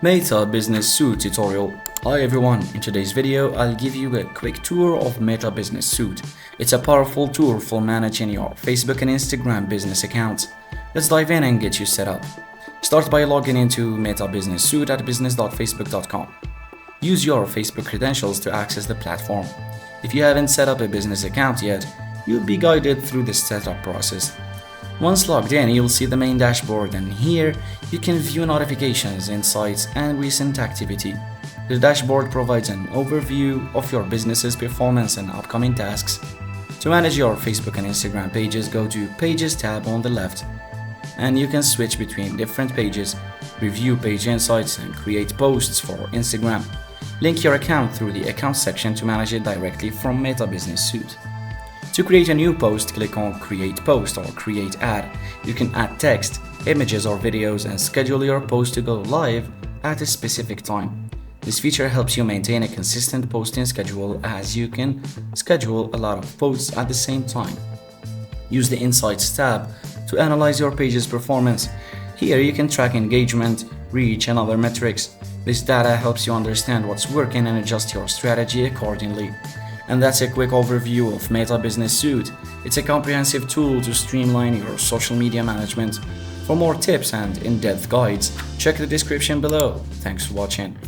Meta Business Suite tutorial. Hi everyone, in today's video I'll give you a quick tour of Meta Business Suite. It's a powerful tool for managing your Facebook and Instagram business accounts. Let's dive in and get you set up. Start by logging into Meta Business Suite at business.facebook.com. Use your Facebook credentials to access the platform. If you haven't set up a business account yet, you'll be guided through the setup process. Once logged in, you'll see the main dashboard, and here you can view notifications, insights, and recent activity. The dashboard provides an overview of your business's performance and upcoming tasks. To manage your Facebook and Instagram pages, go to Pages tab on the left, and you can switch between different pages, review page insights, and create posts for Instagram. Link your account through the Account section to manage it directly from Meta Business Suite. To create a new post, click on Create Post or Create Ad. You can add text, images, or videos and schedule your post to go live at a specific time. This feature helps you maintain a consistent posting schedule, as you can schedule a lot of posts at the same time. Use the Insights tab to analyze your page's performance. Here you can track engagement, reach, and other metrics. This data helps you understand what's working and adjust your strategy accordingly. And that's a quick overview of Meta Business Suite. It's a comprehensive tool to streamline your social media management. For more tips and in-depth guides, check the description below. Thanks for watching.